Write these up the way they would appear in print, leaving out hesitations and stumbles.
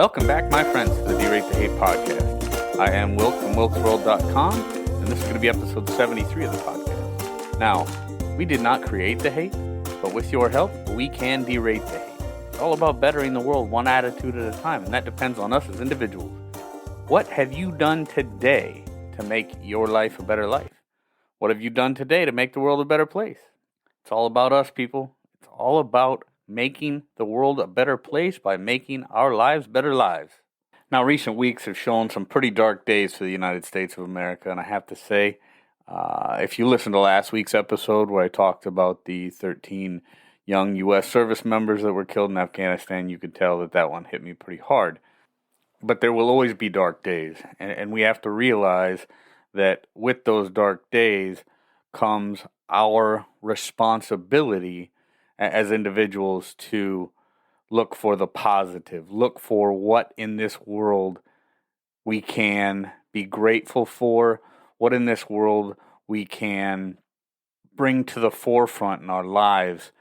Welcome back, my friends, to the Derate the Hate podcast. I am Wilk from wilksworld.com, and this is going to be episode 73 of the podcast. Now, we did not create the hate, but with your help, we can derate the hate. It's all about bettering the world one attitude at a time, and that depends on us as individuals. What have you done today to make your life a better life? What have you done today to make the world a better place? It's all about us, people. It's all about making the world a better place by making our lives better lives. Now, recent weeks have shown some pretty dark days for the United States of America, and I have to say, if you listened to last week's episode where I talked about the 13 young U.S. service members that were killed in Afghanistan, you could tell that one hit me pretty hard. But there will always be dark days, and we have to realize that with those dark days comes our responsibility as individuals to look for the positive, look for what in this world we can be grateful for, what in this world we can bring to the forefront in our lives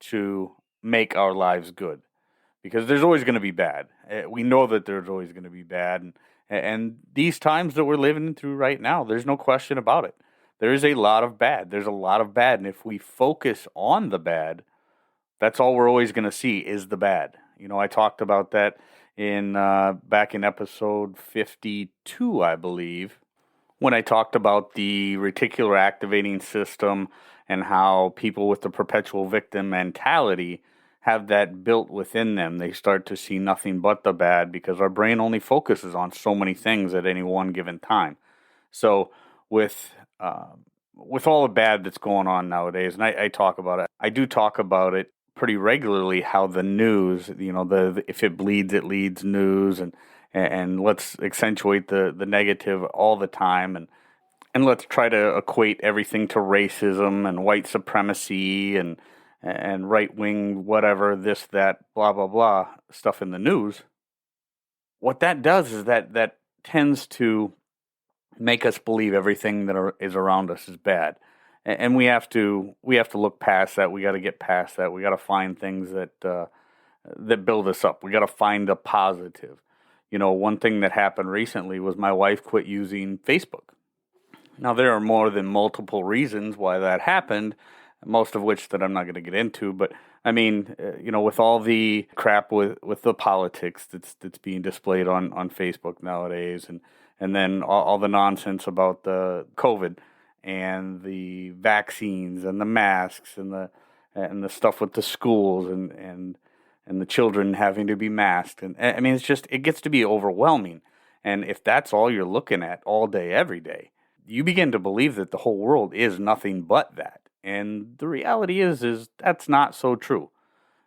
to make our lives good. Because there's always going to be bad. We know that there's always going to be bad. And these times that we're living through right now, there's no question about it. There is a lot of bad. There's a lot of bad. And if we focus on the bad, that's all we're always going to see is the bad. You know, I talked about that in back in episode 52, I believe, when I talked about the reticular activating system and how people with the perpetual victim mentality have that built within them. They start to see nothing but the bad because our brain only focuses on so many things at any one given time. So with all the bad that's going on nowadays, and I talk about it, I do talk about it pretty regularly, how the news, you know, the if it bleeds, it leads news, and let's accentuate the negative all the time, and let's try to equate everything to racism and white supremacy and right-wing whatever, this, that, blah, blah, blah, stuff in the news. What that does is that tends to make us believe everything that is around us is bad. And we have to look past that. We got to get past that. We got to find things that build us up. We got to find the positive. You know, one thing that happened recently was my wife quit using Facebook. Now, there are more than multiple reasons why that happened, most of which that I'm not going to get into. But I mean, you know, with all the crap with the politics that's being displayed on Facebook nowadays, and then all the nonsense about the COVID and the vaccines and the masks and the stuff with the schools and the children having to be masked. And I mean, it gets to be overwhelming. And if that's all you're looking at all day, every day, you begin to believe that the whole world is nothing but that. And the reality is that's not so true.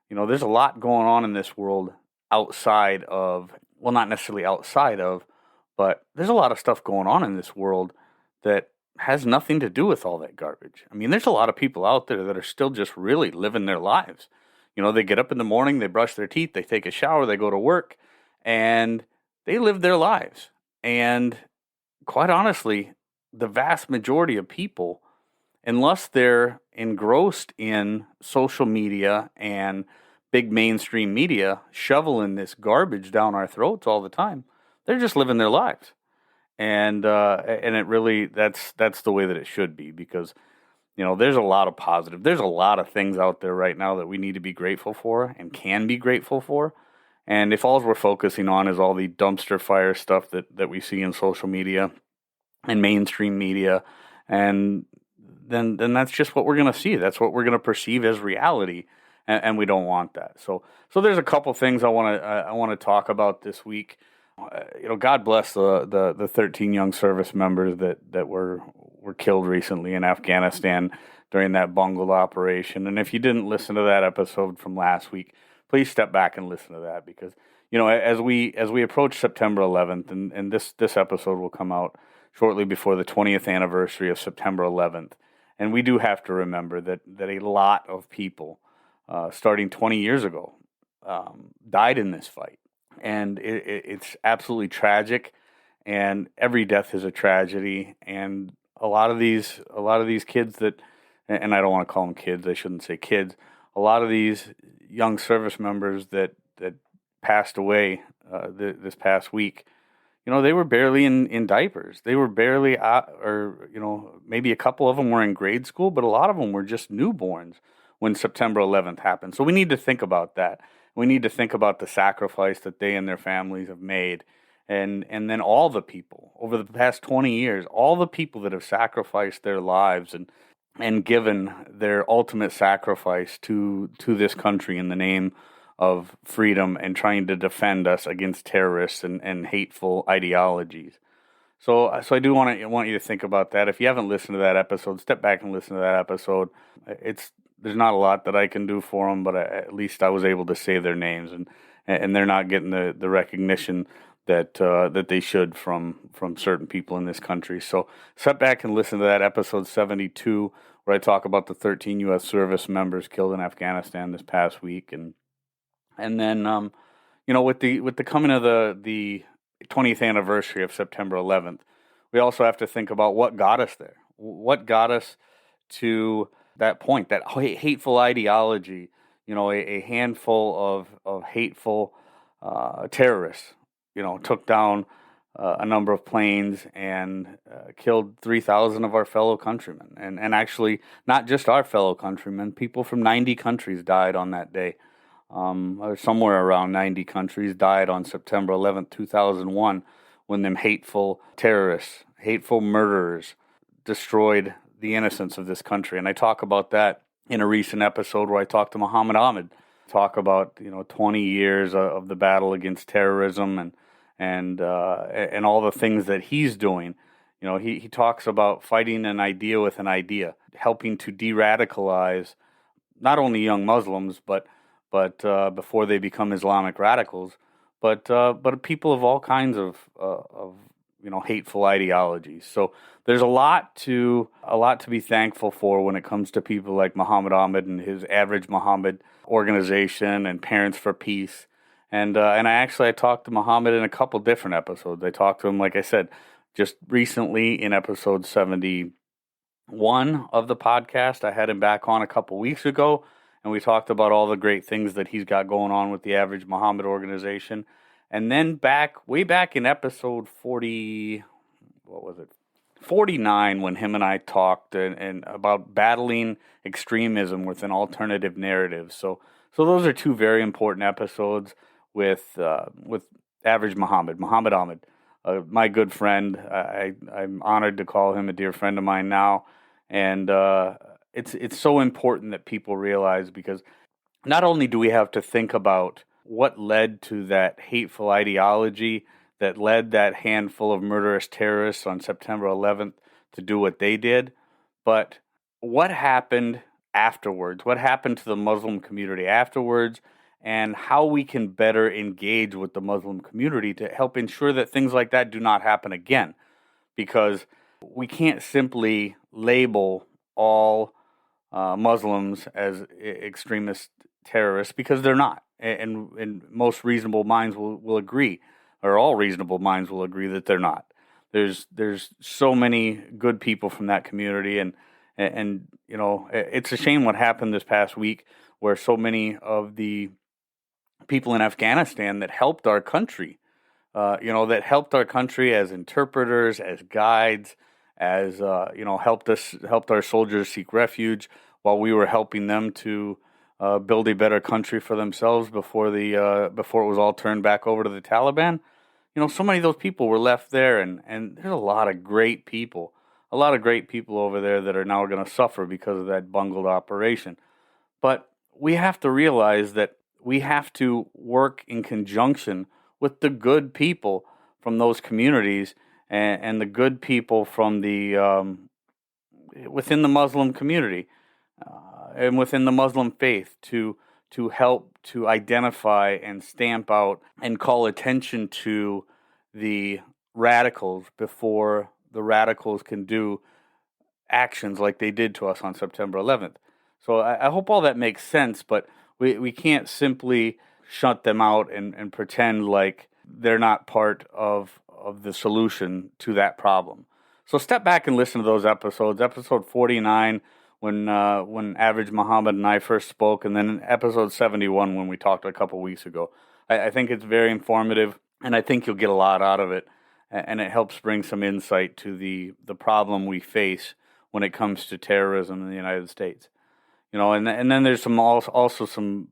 You know, there's a lot going on in this world outside of, well, not necessarily outside of, but there's a lot of stuff going on in this world that has nothing to do with all that garbage. I mean, there's a lot of people out there that are still just really living their lives. You know, they get up in the morning, they brush their teeth, they take a shower, they go to work, and they live their lives. And quite honestly, the vast majority of people, unless they're engrossed in social media and big mainstream media shoveling this garbage down our throats all the time, they're just living their lives. And it really, that's the way that it should be, because, you know, there's a lot of positive. There's a lot of things out there right now that we need to be grateful for and can be grateful for. And if all we're focusing on is all the dumpster fire stuff that we see in social media and mainstream media, and then that's just what we're going to see. That's what we're going to perceive as reality, and we don't want that. So there's a couple things I want to talk about this week. You know, God bless the 13 young service members that were killed recently in Afghanistan during that bungled operation. And if you didn't listen to that episode from last week, please step back and listen to that, because, you know, as we approach September 11th, and this episode will come out shortly before the 20th anniversary of September 11th, and we do have to remember that a lot of people, starting 20 years ago, died in this fight. And it's absolutely tragic, and every death is a tragedy. And a lot of these kids that, and I don't want to call them kids, I shouldn't say kids, a lot of these young service members that passed away this past week, they were barely in diapers. They were barely, or maybe a couple of them were in grade school, but a lot of them were just newborns when September 11th happened. So we need to think about that. We need to think about the sacrifice that they and their families have made. And then all the people over the past 20 years, all the people that have sacrificed their lives and given their ultimate sacrifice to this country in the name of freedom and trying to defend us against terrorists and hateful ideologies. So I do want you to think about that. If you haven't listened to that episode, step back and listen to that episode. There's not a lot that I can do for them, but at least I was able to say their names, and they're not getting the recognition that they should from certain people in this country. So step back and listen to that episode 72, where I talk about the 13 U.S. service members killed in Afghanistan this past week, and then with the coming of the 20th anniversary of September 11th, we also have to think about what got us there. What got us to that point, that hateful ideology, a handful of hateful terrorists, took down a number of planes and killed 3,000 of our fellow countrymen. And actually, not just our fellow countrymen, people from 90 countries died on that day. Somewhere around 90 countries died on September 11th, 2001, when them hateful terrorists, hateful murderers destroyed the innocence of this country. And I talk about that in a recent episode where I talked to Muhammad Ahmed, talk about 20 years of the battle against terrorism and all the things that he's doing. He talks about fighting an idea with an idea, helping to de-radicalize not only young Muslims, but before they become Islamic radicals, but people of all kinds of hateful ideologies. So there's a lot to be thankful for when it comes to people like Muhammad Ahmed and his Average Muhammad organization and Parents for Peace. And I talked to Muhammad in a couple different episodes. I talked to him, like I said, just recently in episode 71 of the podcast. I had him back on a couple weeks ago, and we talked about all the great things that he's got going on with the Average Muhammad organization. And then way back in episode 49, when him and I talked and about battling extremism with an alternative narrative. So those are two very important episodes with Average Muhammad Ahmed, my good friend. I'm honored to call him a dear friend of mine now, and it's so important that people realize, because not only do we have to think about what led to that hateful ideology that led that handful of murderous terrorists on September 11th to do what they did, but what happened afterwards? What happened to the Muslim community afterwards, and how we can better engage with the Muslim community to help ensure that things like that do not happen again? Because we can't simply label all Muslims as extremist terrorists, because they're not. And most reasonable minds will agree, or all reasonable minds will agree, that they're not. There's so many good people from that community, and it's a shame what happened this past week, where so many of the people in Afghanistan that helped our country, that helped our country as interpreters, as guides, as helped our soldiers seek refuge while we were helping them to build a better country for themselves before it was all turned back over to the Taliban. So many of those people were left there, and there's a lot of great people over there that are now going to suffer because of that bungled operation. But we have to realize that we have to work in conjunction with the good people from those communities and the good people from the within the Muslim community and within the Muslim faith to help to identify and stamp out and call attention to the radicals before the radicals can do actions like they did to us on September 11th. So I hope all that makes sense, but we can't simply shut them out and pretend like they're not part of the solution to that problem. So step back and listen to those episodes. Episode 49, when Average Muhammad and I first spoke, and then episode 71 when we talked a couple weeks ago. I think it's very informative. and I think you'll get a lot out of it, and it helps bring some insight to the problem we face when it comes to terrorism in the United States. And then there's also some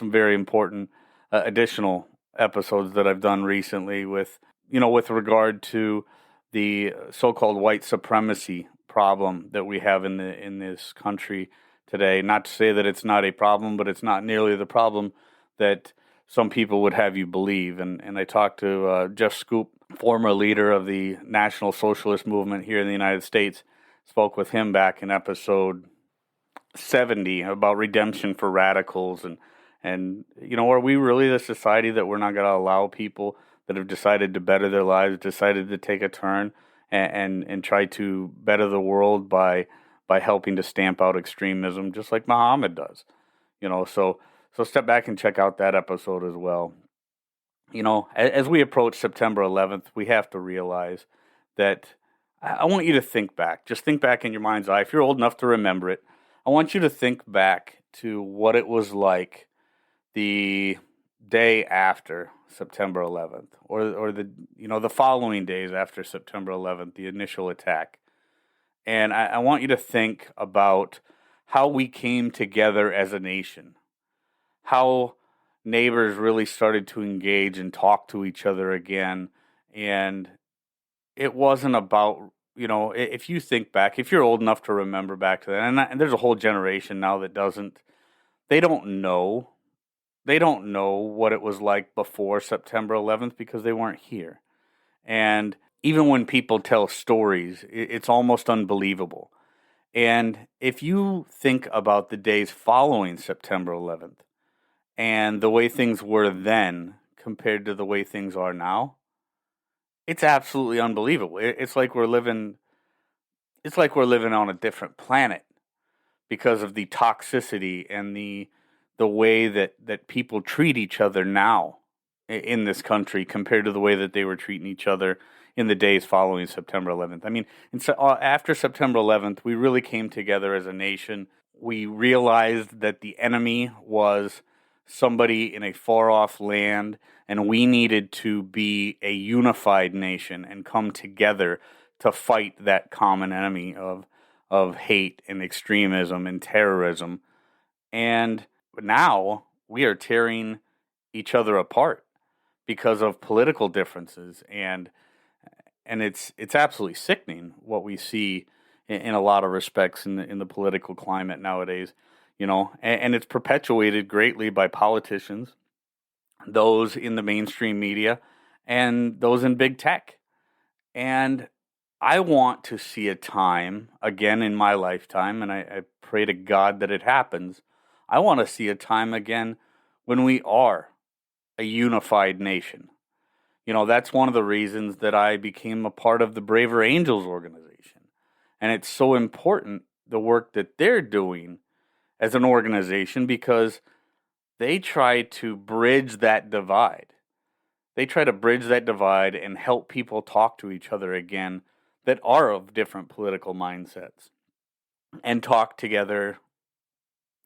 very important additional episodes that I've done recently with regard to the so-called white supremacy problem that we have in this country today. Not to say that it's not a problem, but it's not nearly the problem that some people would have you believe. And I talked to Jeff Scoop, former leader of the National Socialist Movement here in the United States. Spoke with him back in episode 70 about redemption for radicals, and are we really the society that we're not going to allow people that have decided to better their lives, decided to take a turn and try to better the world by helping to stamp out extremism, just like Muhammad does? So step back and check out that episode as well. As we approach September 11th, we have to realize that I want you to think back. Just think back in your mind's eye. If you're old enough to remember it, I want you to think back to what it was like the day after September 11th, or the following days after September 11th, the initial attack. And I want you to think about how we came together as a nation, how neighbors really started to engage and talk to each other again. And it wasn't about, if you think back, if you're old enough to remember back to that, and there's a whole generation now that they don't know what it was like before September 11th because they weren't here. And even when people tell stories, it's almost unbelievable. And if you think about the days following September 11th and the way things were then compared to the way things are now, it's absolutely unbelievable. It's like we're living on a different planet because of the toxicity and the way that people treat each other now in this country compared to the way that they were treating each other in the days following September 11th. I mean, after September 11th, we really came together as a nation. We realized that the enemy was somebody in a far-off land, and we needed to be a unified nation and come together to fight that common enemy of hate and extremism and terrorism. And now we are tearing each other apart because of political differences, and it's absolutely sickening what we see in a lot of respects in the political climate nowadays. And it's perpetuated greatly by politicians, those in the mainstream media, and those in big tech. And I want to see a time, again in my lifetime, and I pray to God that it happens, I want to see a time again when we are a unified nation. That's one of the reasons that I became a part of the Braver Angels organization. And it's so important, the work that they're doing as an organization, because they try to bridge that divide. They try to bridge that divide and help people talk to each other again that are of different political mindsets and talk together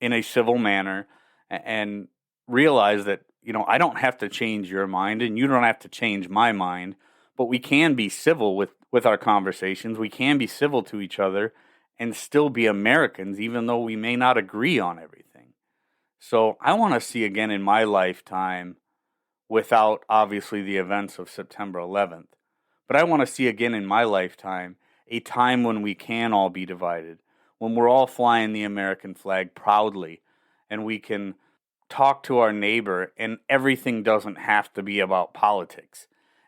in a civil manner and realize that, I don't have to change your mind and you don't have to change my mind, but we can be civil with our conversations. We can be civil to each other and still be Americans, even though we may not agree on everything. So I want to see again in my lifetime, without obviously the events of September 11th, but I want to see again in my lifetime a time when we can all be divided, when we're all flying the American flag proudly, and we can talk to our neighbor, and everything doesn't have to be about politics,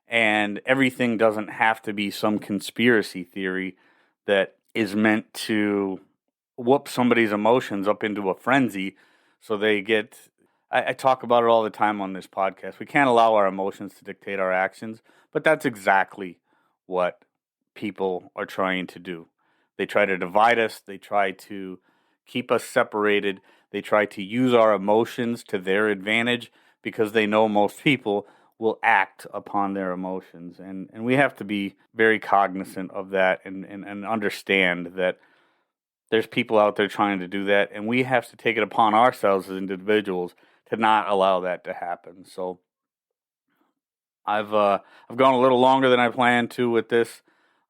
and everything doesn't have to be some conspiracy theory that is meant to whoop somebody's emotions up into a frenzy so they get... I talk about it all the time on this podcast. We can't allow our emotions to dictate our actions, but that's exactly what people are trying to do. They try to divide us. They try to keep us separated. They try to use our emotions to their advantage because they know most people will act upon their emotions. And we have to be very cognizant of that and understand that there's people out there trying to do that, and we have to take it upon ourselves as individuals to not allow that to happen. So I've gone a little longer than I planned to with this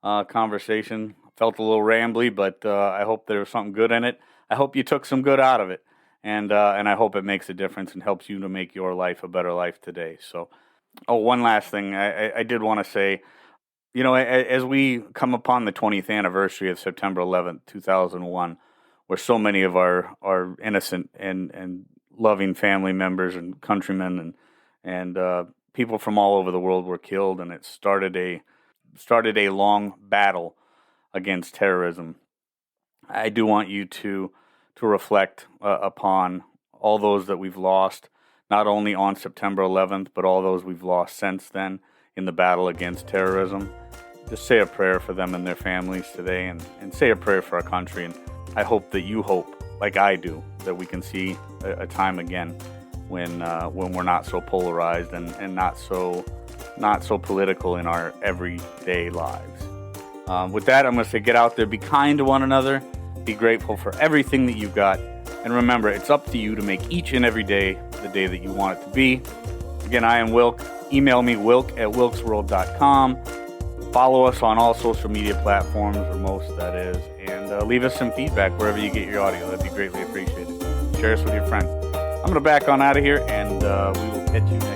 conversation. Felt a little rambly, but I hope there was something good in it. I hope you took some good out of it, and I hope it makes a difference and helps you to make your life a better life today. So, one last thing I did want to say. As we come upon the 20th anniversary of September 11th, 2001, where so many of our innocent and loving family members and countrymen and people from all over the world were killed, and it started a long battle against terrorism. I do want you to reflect upon all those that we've lost, not only on September 11th, but all those we've lost since then in the battle against terrorism. Just say a prayer for them and their families today, and say a prayer for our country. And I hope that you hope, like I do, that we can see a time again when we're not so polarized and not so political in our everyday lives. With that, I'm going to say get out there, be kind to one another, be grateful for everything that you've got, and remember, it's up to you to make each and every day the day that you want it to be. Again, I am Wilk. Email me, wilk@wilksworld.com. Follow us on all social media platforms, or most, that is, and leave us some feedback wherever you get your audio. That'd be greatly appreciated. Share us with your friends. I'm going to back on out of here, and we will catch you next time.